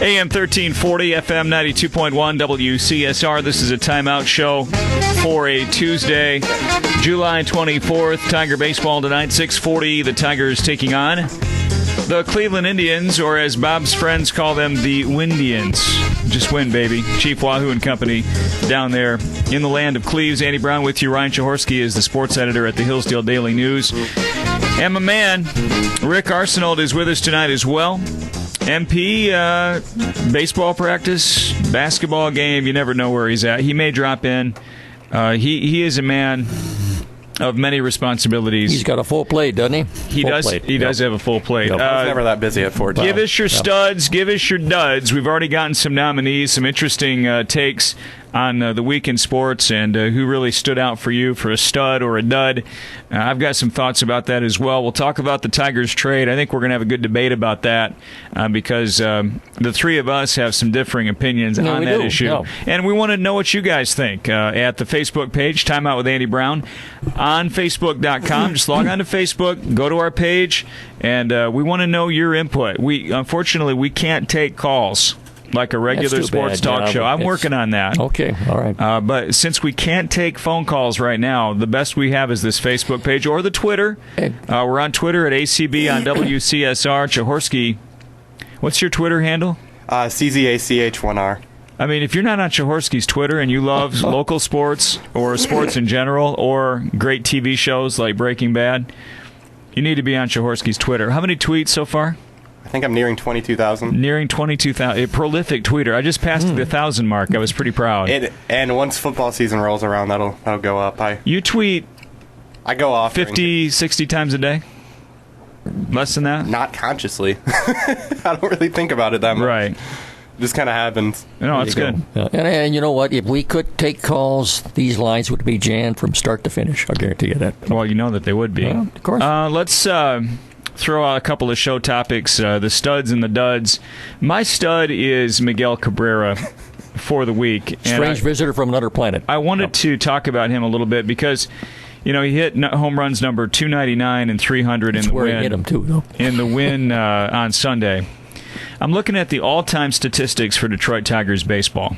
AM 1340, FM 92.1, WCSR. This is a timeout show for a Tuesday, July 24th. Tiger baseball tonight, 6:40. The Tigers taking on the Cleveland Indians, or as Bob's friends call them, the Windians. Just win, baby. Chief Wahoo and company down there in the land of Cleves. Andy Brown with you. Ryan Jaworski is the sports editor at the Hillsdale Daily News. And my man, Rick Arsenault, is with us tonight as well. MP, baseball practice, basketball game, you never know where he's at. He may drop in. He is a man of many responsibilities. He's got a full plate, doesn't he? He does. He does have a full plate. Yep. I was never that busy at 4 times. Give us your studs. Give us your duds. We've already gotten some nominees, some interesting takes on the week in sports and who really stood out for you for a stud or a dud. I've got some thoughts about that as well. We'll talk about the Tigers trade. I think we're going to have a good debate about that because the three of us have some differing opinions on that issue. No. And we want to know what you guys think at the Facebook page, Time Out with Andy Brown, on Facebook.com. Just log on to Facebook, go to our page, and we want to know your input. Unfortunately, we can't take calls like a regular sports talk show. I'm working on that. Okay, all right. But since we can't take phone calls right now, the best we have is this Facebook page or the Twitter. We're on Twitter at ACB on WCSR. Jaworski, what's your Twitter handle? CZACH1R. I mean, if you're not on Jaworski's Twitter and you love local sports or sports in general or great TV shows like Breaking Bad, you need to be on Jaworski's Twitter. How many tweets so far? I think I'm nearing 22,000. Nearing 22,000. A prolific tweeter. I just passed the 1,000 mark. I was pretty proud. And once football season rolls around, that'll go up. You tweet I go off 50, 60 times a day? Less than that? Not consciously. I don't really think about it that much. Right. It just kind of happens. No, it's good. And you know what? If we could take calls, these lines would be jammed from start to finish. I'll guarantee you that. Well, you know that they would be. Of course. Let's throw out a couple of show topics, the studs and the duds. My stud is Miguel Cabrera for the week. Strange visitor from another planet. I wanted to talk about him a little bit because, you know, he hit home runs number 299 and 300 in the win. He hit him too, though. In the win on Sunday. I'm looking at the all-time statistics for Detroit Tigers baseball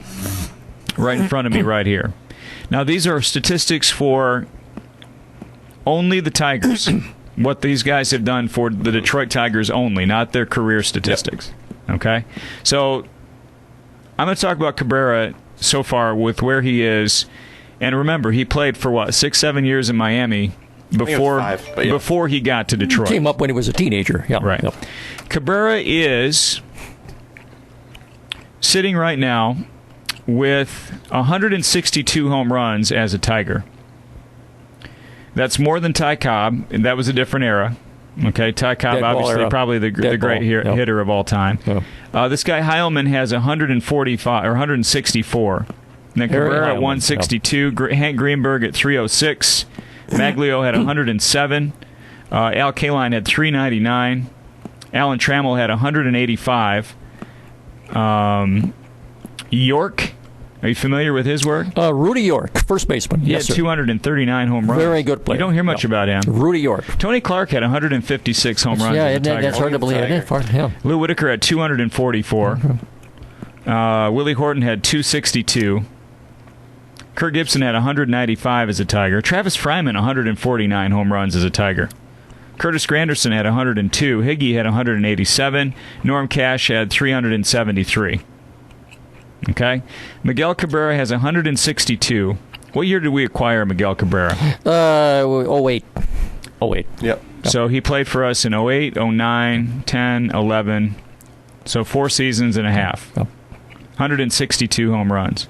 right in front of me right here. Now, these are statistics for only the Tigers. What these guys have done for the Detroit Tigers only, not their career statistics. Yep. Okay? So I'm going to talk about Cabrera so far with where he is. And remember, he played for, 6-7 years in Miami before he got to Detroit. Came up when he was a teenager. Yeah. Right. Yep. Cabrera is sitting right now with 162 home runs as a Tiger. That's more than Ty Cobb, and that was a different era. Okay, Ty Cobb, obviously, probably the great hitter of all time. Yep. This guy Heilman has 145 or 164. And then Cabrera at 162. Yep. Hank Greenberg at 306. Maglio had 107. Al Kaline had 399. Alan Trammell had 185. York. Are you familiar with his work? Rudy York, first baseman. He had 239 home runs. Very good player. You don't hear much about him. Rudy York. Tony Clark had 156 home runs. Yeah, that's hard to believe. Lou Whitaker had 244. Willie Horton had 262. Kirk Gibson had 195 as a Tiger. Travis Fryman, 149 home runs as a Tiger. Curtis Granderson had 102. Higgy had 187. Norm Cash had 373. Okay? Miguel Cabrera has 162. What year did we acquire Miguel Cabrera? 08. Yep. So he played for us in 08, 09, 10, 11. So 4 seasons and a half. Yep. 162 home runs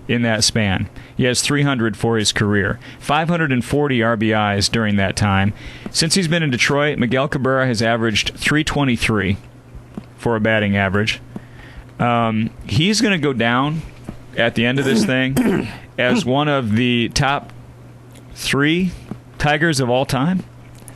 in that span. He has 300 for his career. 540 RBIs during that time. Since he's been in Detroit, Miguel Cabrera has averaged 323 for a batting average. He's going to go down at the end of this thing as one of the top 3 Tigers of all time.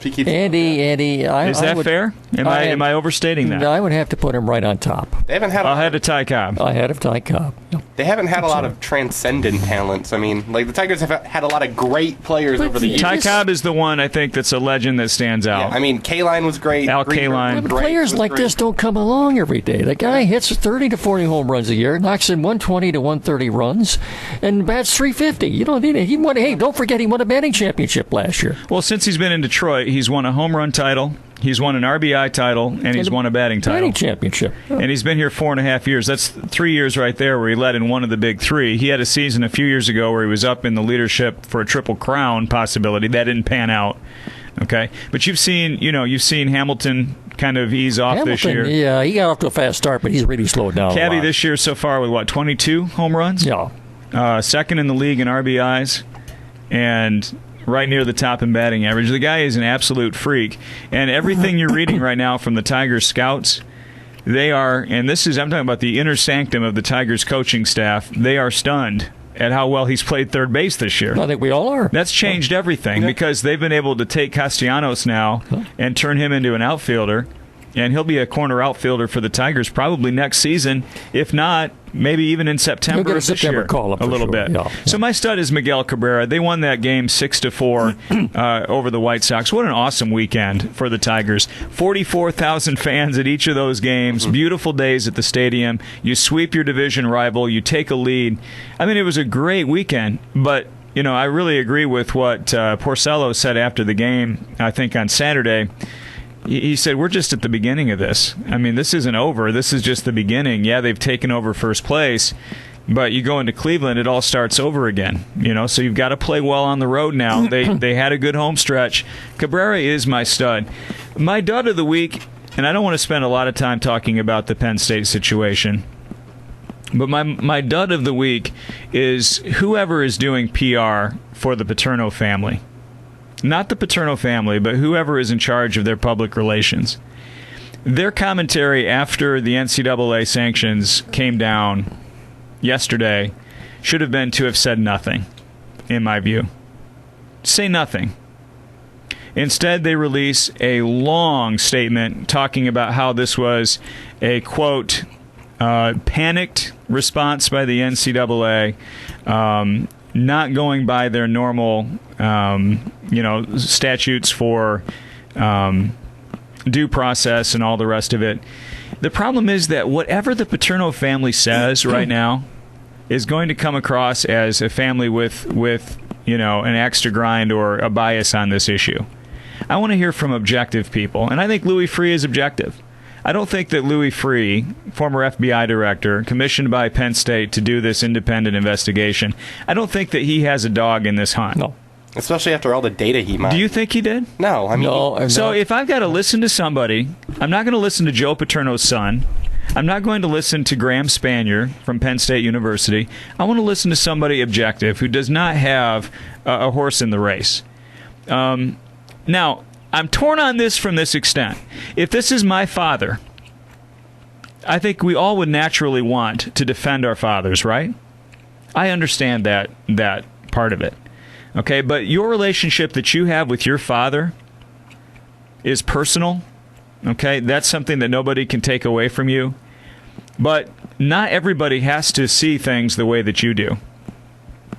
Andy, is that fair? Am I overstating that? I would have to put him right on top. They haven't had. Ahead of Ty Cobb. Ahead of Ty Cobb. Yep. They haven't had a lot of transcendent talents. I mean, like the Tigers have had a lot of great players over the years. Ty Cobb is the one I think that's a legend that stands out. Yeah, I mean, Kaline was great. Al Kaline. But players like this don't come along every day. The guy hits 30 to 40 home runs a year, knocks in 120 to 130 runs, and bats 350. You know, he won. Hey, don't forget he won a batting championship last year. Well, since he's been in Detroit, he's won a home run title. He's won an RBI title, and he's won a batting title. Batting championship. Oh. And he's been here 4.5 years. That's 3 years right there where he led in one of the big three. He had a season a few years ago where he was up in the leadership for a Triple Crown possibility. That didn't pan out. Okay, but you've seen Hamilton kind of ease off this year. Yeah, he got off to a fast start, but he's really slowed down. Cabby this year so far with 22 home runs? Yeah. Second in the league in RBIs, and right near the top in batting average. The guy is an absolute freak. And everything you're reading right now from the Tigers scouts, they are, and I'm talking about the inner sanctum of the Tigers coaching staff, they are stunned at how well he's played third base this year. I think we all are. That's changed everything because they've been able to take Castellanos now and turn him into an outfielder. And he'll be a corner outfielder for the Tigers probably next season. If not, maybe even in September. He'll get a September call-up a little bit. Yeah. So my stud is Miguel Cabrera. They won that game 6-4 over the White Sox. What an awesome weekend for the Tigers. 44,000 fans at each of those games. Beautiful days at the stadium. You sweep your division rival. You take a lead. I mean, it was a great weekend. But, I really agree with what Porcello said after the game, I think on Saturday. He said, we're just at the beginning of this. I mean, this isn't over. This is just the beginning. Yeah, they've taken over first place, but you go into Cleveland, it all starts over again. So you've got to play well on the road now. They had a good home stretch. Cabrera is my stud. My dud of the week, and I don't want to spend a lot of time talking about the Penn State situation, but my dud of the week is whoever is doing PR for the Paterno family. Not the Paterno family, but whoever is in charge of their public relations. Their commentary after the NCAA sanctions came down yesterday should have been to have said nothing, in my view. Say nothing. Instead, they release a long statement talking about how this was a, quote, panicked response by the NCAA, not going by their normal, statutes for due process and all the rest of it. The problem is that whatever the Paterno family says right now is going to come across as a family with an axe to grind or a bias on this issue. I want to hear from objective people, and I think Louis Freeh is objective. I don't think that Louis Freeh, former FBI director, commissioned by Penn State to do this independent investigation, I don't think that he has a dog in this hunt. No. Especially after all the data he mined. Do you think he did? No. I mean, no. So if I've got to listen to somebody, I'm not going to listen to Joe Paterno's son. I'm not going to listen to Graham Spanier from Penn State University. I want to listen to somebody objective who does not have a horse in the race. Now, I'm torn on this from this extent. If this is my father, I think we all would naturally want to defend our fathers, right? I understand that part of it. Okay, but your relationship that you have with your father is personal. Okay, that's something that nobody can take away from you. But not everybody has to see things the way that you do.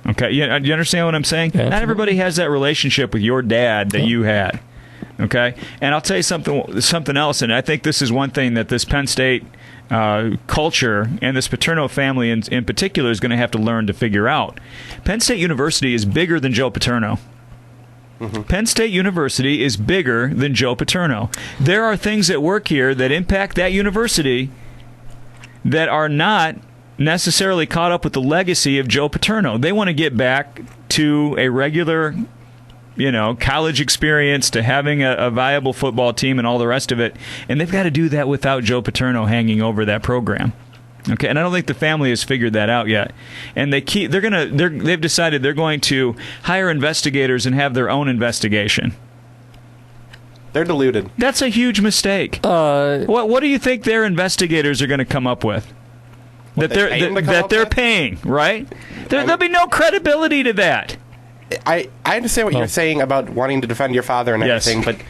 Okay, you understand what I'm saying? Absolutely. Not everybody has that relationship with your dad that you had. Okay, and I'll tell you something else, and I think this is one thing that this Penn State culture and this Paterno family in particular is going to have to learn to figure out. Penn State University is bigger than Joe Paterno. Mm-hmm. Penn State University is bigger than Joe Paterno. There are things at work here that impact that university that are not necessarily caught up with the legacy of Joe Paterno. They want to get back to a regular, college experience, to having a viable football team and all the rest of it. And they've got to do that without Joe Paterno hanging over that program. Okay, and I don't think the family has figured that out yet. And they've decided they're going to hire investigators and have their own investigation. They're deluded. That's a huge mistake. What do you think their investigators are going to come up with? That they're paying, right? There'll be no credibility to that. I understand what you're saying about wanting to defend your father and everything, but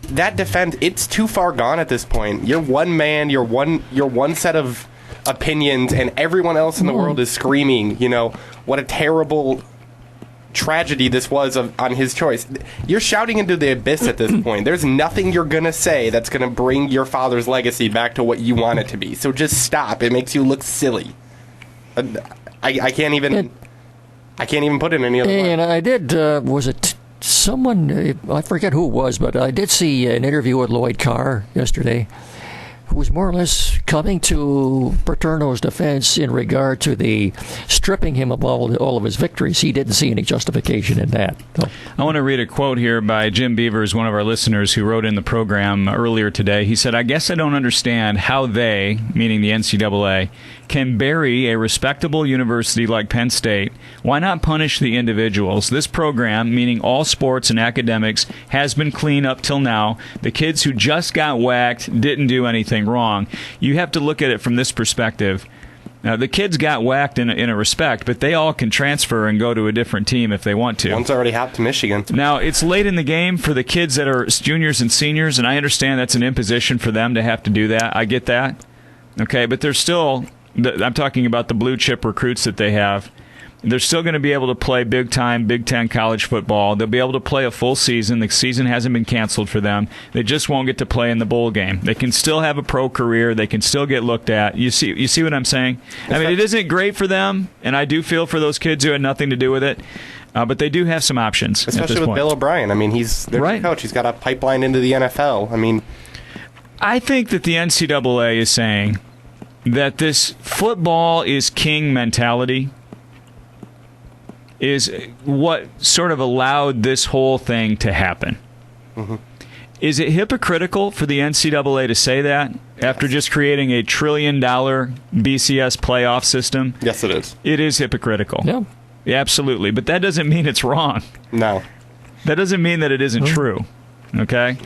that defense, it's too far gone at this point. You're one man, you're one set of opinions, and everyone else in the world is screaming, what a terrible tragedy this was on his choice. You're shouting into the abyss at this point. There's nothing you're going to say that's going to bring your father's legacy back to what you want it to be. So just stop. It makes you look silly. I can't even put it in any other way. And I did, was it someone, I forget who it was, but I did see an interview with Lloyd Carr yesterday, who was more or less coming to Paterno's defense in regard to the stripping him of all of his victories. He didn't see any justification in that. So. I want to read a quote here by Jim Beavers, one of our listeners who wrote in the program earlier today. He said, "I guess I don't understand how they," meaning the NCAA, "can bury a respectable university like Penn State. Why not punish the individuals? This program, meaning all sports and academics, has been clean up till now. The kids who just got whacked didn't do anything wrong." You have to look at it from this perspective. Now, the kids got whacked in a respect, but they all can transfer and go to a different team if they want to. One's already hopped to Michigan. Now, it's late in the game for the kids that are juniors and seniors, and I understand that's an imposition for them to have to do that. I get that. Okay, but they're still... I'm talking about the blue chip recruits that they have. They're still going to be able to play big-time Big Ten college football. They'll be able to play a full season. The season hasn't been canceled for them. They just won't get to play in the bowl game. They can still have a pro career. They can still get looked at. You see what I'm saying? I mean, it isn't great for them, and I do feel for those kids who had nothing to do with it. But they do have some options. Especially with Bill O'Brien. I mean, he's their right. coach. He's got a pipeline into the NFL. I mean, I think that the NCAA is saying that this football is king mentality is what sort of allowed this whole thing to happen. Mm-hmm. Is it hypocritical for the NCAA to say that after just creating a $1 trillion BCS playoff system? Yes, it is. It is hypocritical. Yeah. Yeah, absolutely. But that doesn't mean it's wrong. No. That doesn't mean that it isn't true. Okay?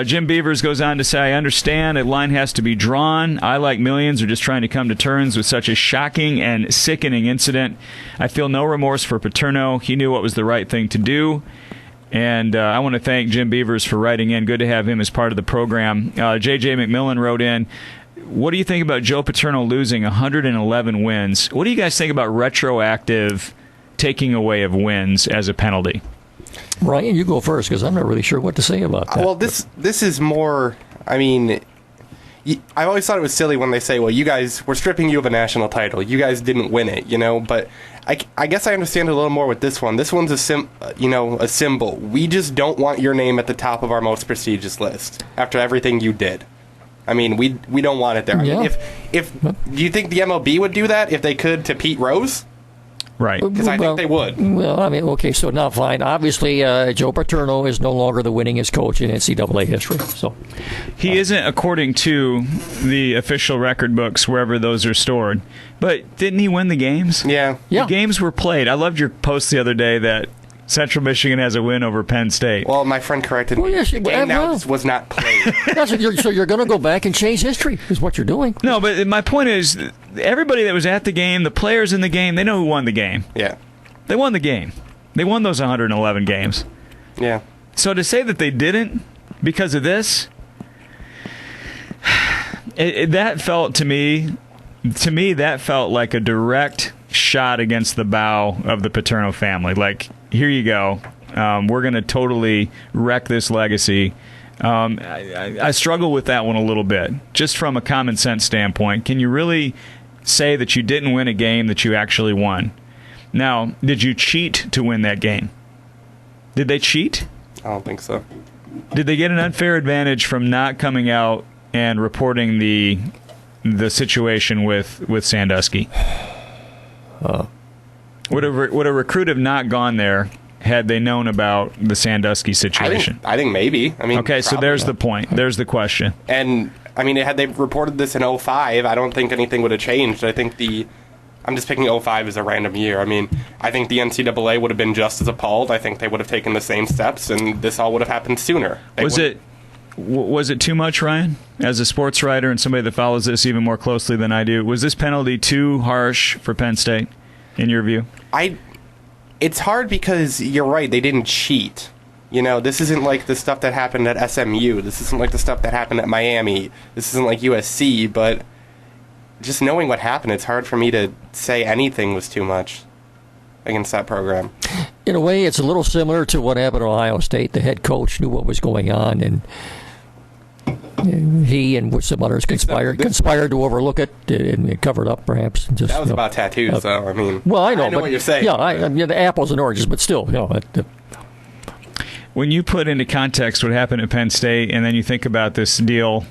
Jim Beavers goes on to say, "I understand a line has to be drawn. I, like millions, are just trying to come to terms with such a shocking and sickening incident. I feel no remorse for Paterno. He knew what was the right thing to do." And I want to thank Jim Beavers for writing in. Good to have him as part of the program. J.J. McMillan wrote in, "What do you think about Joe Paterno losing 111 wins? What do you guys think about retroactive taking away of wins as a penalty?" Ryan, you go first, because I'm not really sure what to say about that. Well, this is more, I mean, I always thought it was silly when they say, well, you guys, we're stripping you of a national title. You guys didn't win it, but I guess I understand a little more with this one. This one's a symbol. We just don't want your name at the top of our most prestigious list after everything you did. I mean, we don't want it there. I mean, if do you think the MLB would do that if they could to Pete Rose? Right. Because I think they would. Well, I mean, okay, so now fine. Obviously, Joe Paterno is no longer the winningest coach in NCAA history. So he isn't, according to the official record books, wherever those are stored. But didn't he win the games? Yeah. The games were played. I loved your post the other day that Central Michigan has a win over Penn State. Well, my friend corrected me. Yes, the game now was not played. So you're going to go back and change history, is what you're doing. No, but my point is, everybody that was at the game, the players in the game, they know who won the game. Yeah. They won the game. They won those 111 games. Yeah. So to say that they didn't because of this, that felt to me, that felt like a direct shot against the bow of the Paterno family. Like, here you go. We're going to totally wreck this legacy. I struggle with that one a little bit, just from a common sense standpoint. Can you really say that you didn't win a game that you actually won? Now, did you cheat to win that game? Did they cheat? I don't think so. Did they get an unfair advantage from not coming out and reporting the situation with Sandusky? Would a recruit have not gone there had they known about the Sandusky situation? I think maybe. I mean, okay, so there's the point. There's the question. And I mean, had they reported this in 2005, I don't think anything would have changed. I think I'm just picking 2005 as a random year. I mean, I think the NCAA would have been just as appalled. I think they would have taken the same steps, and this all would have happened sooner. Was it too much, Ryan? As a sports writer and somebody that follows this even more closely than I do, was this penalty too harsh for Penn State, in your view? It's hard because you're right. They didn't cheat. You know, this isn't like the stuff that happened at SMU. This isn't like the stuff that happened at Miami. This isn't like USC, but just knowing what happened, it's hard for me to say anything was too much against that program. In a way, it's a little similar to what happened at Ohio State. The head coach knew what was going on, and he and some others conspired to overlook it and cover it up, perhaps. And just, that was about tattoos, though. I mean, well, I know what you're saying. Yeah, I mean, the apples and oranges, but still, when you put into context what happened at Penn State, and then you think about this deal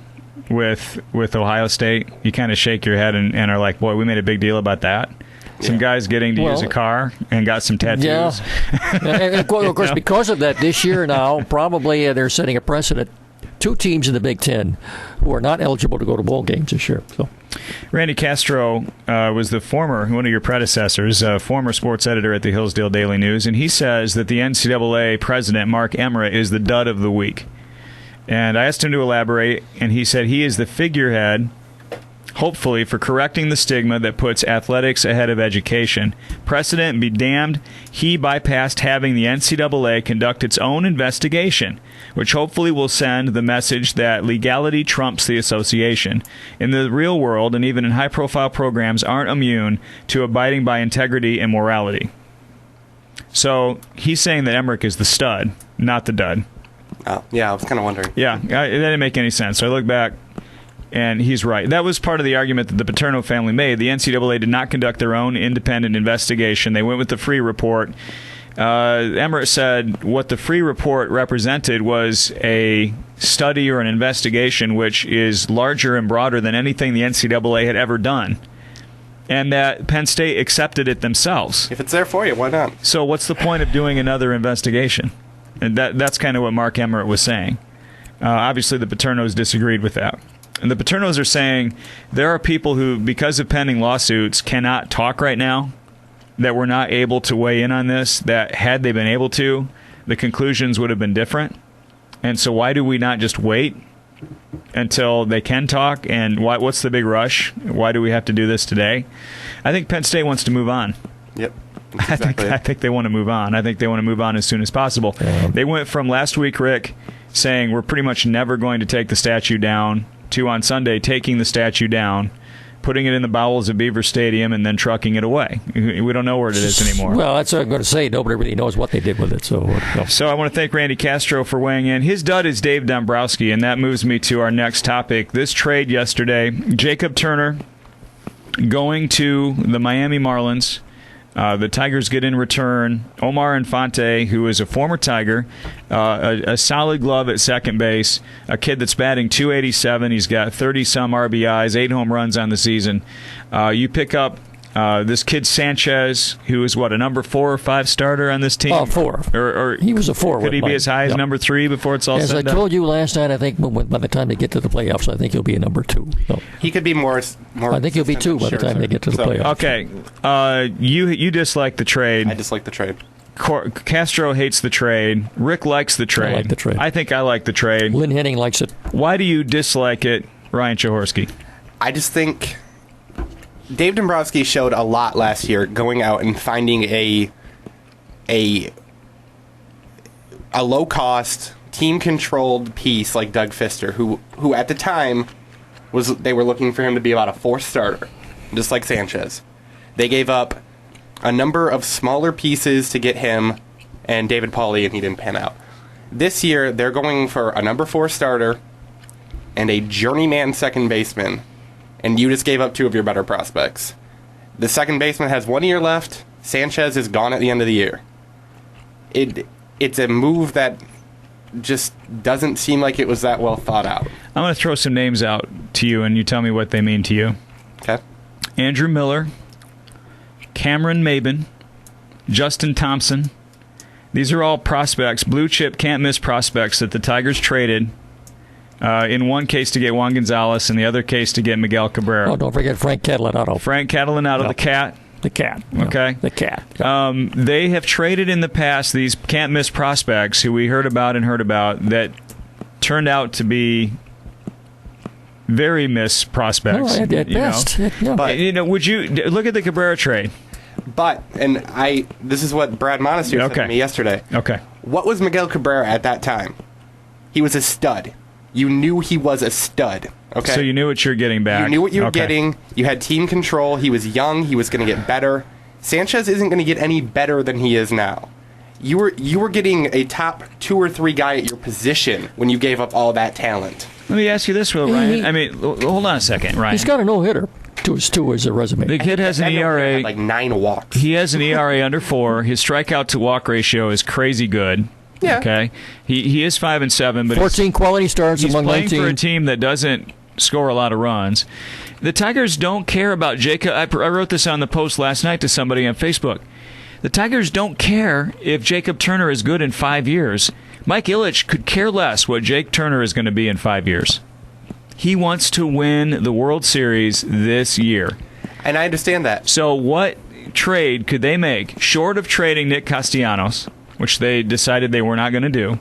with Ohio State, you kind of shake your head and are like, boy, we made a big deal about that. Some guys getting to use a car and got some tattoos. Yeah. And of course, because of that, this year now, probably they're setting a precedent. 2 teams in the Big Ten who are not eligible to go to bowl games this year. So, Randy Castro was one of your predecessors, former sports editor at the Hillsdale Daily News, and he says that the NCAA president, Mark Emmert, is the dud of the week. And I asked him to elaborate, and he said he is the figurehead, hopefully, for correcting the stigma that puts athletics ahead of education. Precedent be damned, he bypassed having the NCAA conduct its own investigation, which hopefully will send the message that legality trumps the association. In the real world, and even in high-profile programs, aren't immune to abiding by integrity and morality. So he's saying that Emmerich is the stud, not the dud. Oh, yeah, I was kind of wondering. Yeah, that didn't make any sense. So I look back, and he's right. That was part of the argument that the Paterno family made. The NCAA did not conduct their own independent investigation. They went with the free report. Emmert said what the free report represented was a study or an investigation which is larger and broader than anything the NCAA had ever done, and that Penn State accepted it themselves. If it's there for you, why not? So what's the point of doing another investigation? And that's kind of what Mark Emmert was saying. Obviously, the Paternos disagreed with that. And the Paternos are saying there are people who, because of pending lawsuits, cannot talk right now, that were not able to weigh in on this, that had they been able to, the conclusions would have been different. And so why do we not just wait until they can talk? And what's the big rush? Why do we have to do this today? I think Penn State wants to move on. Yep. I think they want to move on. I think they want to move on as soon as possible. Yeah. They went from last week, Rick, saying we're pretty much never going to take the statue down, to on Sunday taking the statue down, putting it in the bowels of Beaver Stadium, and then trucking it away. We don't know where it is anymore. Well, that's what I'm going to say. Nobody really knows what they did with it. So I want to thank Randy Castro for weighing in. His dud is Dave Dombrowski, and that moves me to our next topic. This trade yesterday, Jacob Turner going to the Miami Marlins. The Tigers get in return Omar Infante, who is a former Tiger, a solid glove at second base, a kid that's batting .287. He's got 30-some RBIs, 8 home runs on the season. You pick up this kid Sanchez, who is, a number 4 or 5 starter on this team? 4. Or he was a 4. Could he be as high as number 3 before it's all said said and done? As I told you last night, I think by the time they get to the playoffs, I think he'll be a number 2. So. He could be more. I think he'll be 2 by the time they get to the playoffs. Okay. You dislike the trade. I dislike the trade. Castro hates the trade. Rick likes the trade. I like the trade. I think I like the trade. Lynn Henning likes it. Why do you dislike it, Ryan Chahorski? I just think Dave Dombrowski showed a lot last year going out and finding a low-cost, team-controlled piece like Doug Fister, who at the time they were looking for him to be about a 4th starter, just like Sanchez. They gave up a number of smaller pieces to get him and David Pauly, and he didn't pan out. This year, they're going for a number 4 starter and a journeyman second baseman, and you just gave up 2 of your better prospects. The second baseman has 1 year left. Sanchez is gone at the end of the year. It's a move that just doesn't seem like it was that well thought out. I'm going to throw some names out to you, and you tell me what they mean to you. Okay. Andrew Miller, Cameron Maben, Justin Thompson. These are all prospects, blue chip, can't miss prospects that the Tigers traded. In one case to get Juan Gonzalez, in the other case to get Miguel Cabrera. Oh, don't forget Frank Catalinato. The Cat. The Cat. Okay. The Cat. They have traded in the past these can't-miss prospects who we heard about that turned out to be very miss prospects. At best. But, would you look at the Cabrera trade? But, this is what Brad Monastery said to me yesterday. Okay. What was Miguel Cabrera at that time? He was a stud. You knew he was a stud. Okay. So you knew what you're getting back. You knew what you were getting. You had team control. He was young. He was going to get better. Sanchez isn't going to get any better than he is now. You were getting a top 2 or 3 guy at your position when you gave up all that talent. Let me ask you this, Will, Ryan. I mean, hold on a second, Ryan. He's got a no-hitter to his resume. The kid has an ERA. Like 9 walks. He has an ERA under 4. His strikeout-to-walk ratio is crazy good. Yeah. Okay. He is 5-7, but 14 quality starts he's among playing 19. for a team that doesn't score a lot of runs. The Tigers don't care about Jacob. I wrote this on the post last night to somebody on Facebook. The Tigers don't care if Jacob Turner is good in 5 years. Mike Ilitch could care less what Jake Turner is going to be in 5 years. He wants to win the World Series this year. And I understand that. So what trade could they make, short of trading Nick Castellanos, which they decided they were not going to do?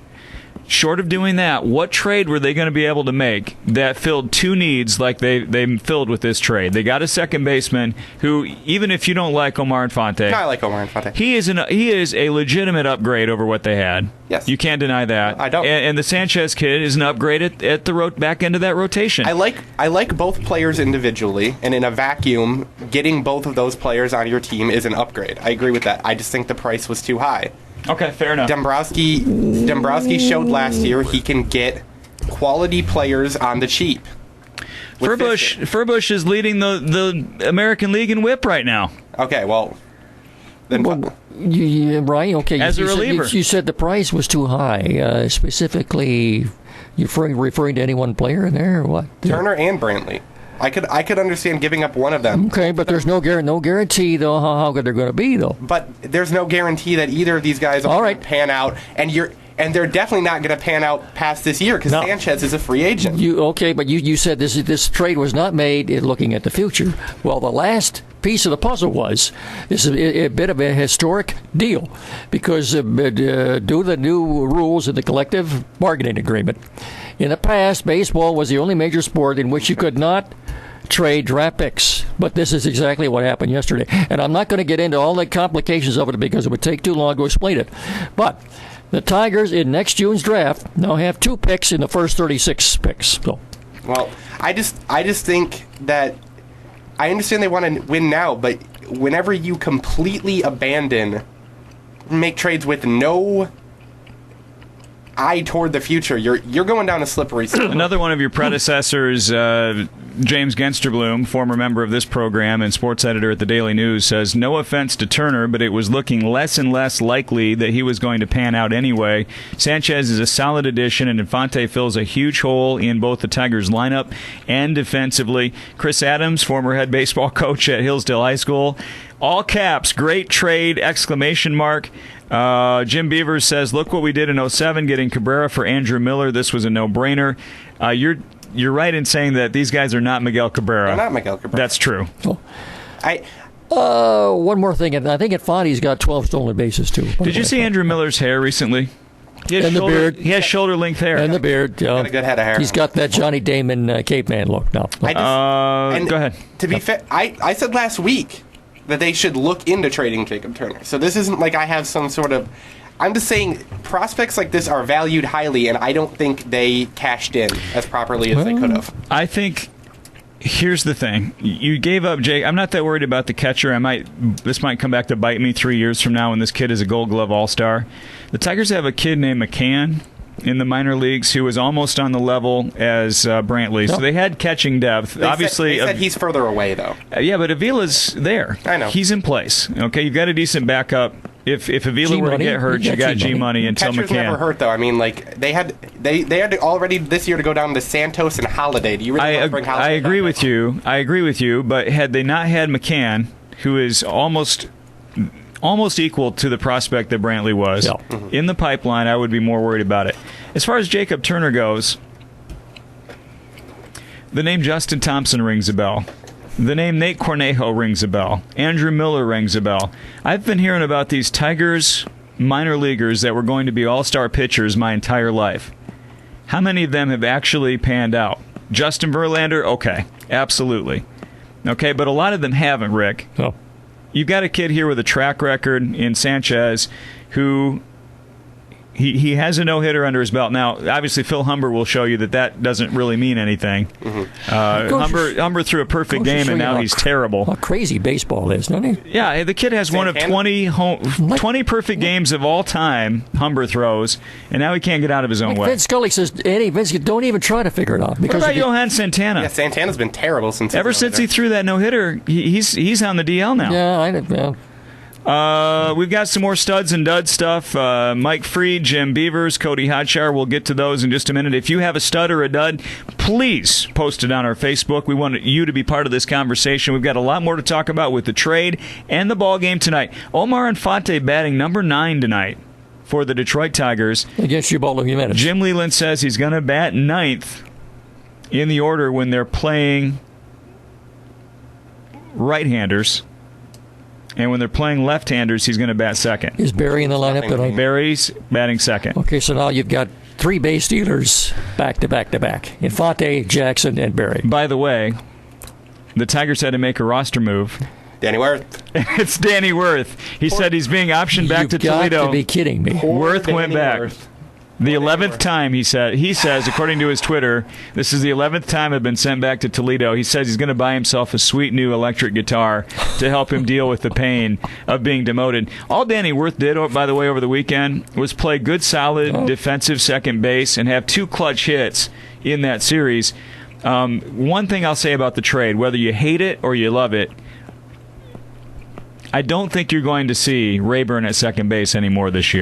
Short of doing that, what trade were they going to be able to make that filled 2 needs like they filled with this trade? They got a second baseman who, even if you don't like Omar Infante, No, I like Omar Infante. he is a legitimate upgrade over what they had. Yes. You can't deny that. I don't. And the Sanchez kid is an upgrade at the back end of that rotation. I like both players individually, and in a vacuum, getting both of those players on your team is an upgrade. I agree with that. I just think the price was too high. Okay, fair enough. Dombrowski showed last year he can get quality players on the cheap. Furbush is leading the American League in WHIP right now. Okay, well, then Right, okay. As a reliever. You said the price was too high. Specifically, you referring to any one player in there or what? Turner and Brantley. I could understand giving up one of them. Okay, but there's no guarantee, though, how good they're going to be, though. But there's no guarantee that either of these guys are going to pan out, and they're definitely not going to pan out past this year because Sanchez is a free agent. But you said this trade was not made looking at the future. Well, the last piece of the puzzle was this is a bit of a historic deal because due to the new rules in the collective bargaining agreement, in the past, baseball was the only major sport in which you could not trade draft picks. But this is exactly what happened yesterday. And I'm not going to get into all the complications of it because it would take too long to explain it. But the Tigers in next June's draft now have 2 picks in the first 36 picks. So. Well, I just think that I understand they want to win now, but whenever you completely make trades with no eye toward the future, you're going down a slippery slope. Another one of your predecessors, James Gensterbloom, former member of this program and sports editor at the Daily News, says, no offense to Turner, but it was looking less and less likely that he was going to pan out anyway. Sanchez is a solid addition, and Infante fills a huge hole in both the Tigers' lineup and defensively. Chris Adams, former head baseball coach at Hillsdale High School, all caps, great trade, exclamation mark. Jim Beavers says, look what we did in 07, getting Cabrera for Andrew Miller. This was a no-brainer. You're right in saying that these guys are not Miguel Cabrera. They're not Miguel Cabrera. That's true. One more thing. I think Infante's got 12 stolen bases, too. Did you see Andrew Miller's hair recently? And the beard. He has shoulder-length hair. And the beard. Got a good head of hair. He's got that Johnny Damon caveman look now. Go ahead. To be fair, I said last week that they should look into trading Jacob Turner. So this isn't like I have some sort of... I'm just saying prospects like this are valued highly, and I don't think they cashed in as properly as they could have. I think... Here's the thing. You gave up Jake. I'm not that worried about the catcher. This might come back to bite me 3 years from now when this kid is a Gold Glove All-Star. The Tigers have a kid named McCann in the minor leagues who was almost on the level as Brantley. So they had catching depth. They said he's further away, though. Yeah, but Avila's there. I know. He's in place. Okay, you've got a decent backup. If Avila were to get hurt, you got G-Money until Catchers McCann. never hurt, though. I mean, like, they had to already this year to go down to Santos and Holiday. Do you really want to bring Holiday I agree back? with you. I agree with you, but had they not had McCann, who is almost equal to the prospect that Brantley was, in the pipeline, I would be more worried about it. As far as Jacob Turner goes, the name Justin Thompson rings a bell. The name Nate Cornejo rings a bell. Andrew Miller rings a bell. I've been hearing about these Tigers minor leaguers that were going to be all-star pitchers my entire life. How many of them have actually panned out? Justin Verlander? Okay, absolutely. Okay, but a lot of them haven't, Rick. Oh. You've got a kid here with a track record in Sanchez who He has a no-hitter under his belt. Now, obviously, Phil Humber will show you that doesn't really mean anything. Humber threw a perfect game, and now he's terrible. How crazy baseball is, doesn't he? Yeah, the kid has one of 20 perfect games of all time, Humber throws, and now he can't get out of his own way. Vince Scully says, Vince, don't even try to figure it out. What about Johan Santana? Yeah, Santana's been terrible since he threw that no-hitter. He's on the DL now. Yeah, we've got some more studs and duds stuff. Mike Freed, Jim Beavers, Cody Hodshire. We'll get to those in just a minute. If you have a stud or a dud, please post it on our Facebook. We want you to be part of this conversation. We've got a lot more to talk about with the trade and the ball game tonight. Omar Infante batting number 9 tonight for the Detroit Tigers. Against Ubaldo Jimenez. Jim Leland says he's going to bat 9th in the order when they're playing right-handers. And when they're playing left-handers, he's going to bat second. Is Barry in the lineup tonight? Barry's batting second. Okay, so now you've got 3 base stealers back to back to back. Infante, Jackson, and Barry. By the way, the Tigers had to make a roster move. Danny Wirth. It's Danny Wirth. He said he's being optioned back to Toledo. You've got to be kidding me. Wirth went back. The 11th time, he says, according to his Twitter, this is the 11th time I've been sent back to Toledo. He says he's going to buy himself a sweet new electric guitar to help him deal with the pain of being demoted. All Danny Wirth did, by the way, over the weekend was play good, solid defensive second base and have 2 clutch hits in that series. One thing I'll say about the trade, whether you hate it or you love it, I don't think you're going to see Rayburn at second base anymore this year.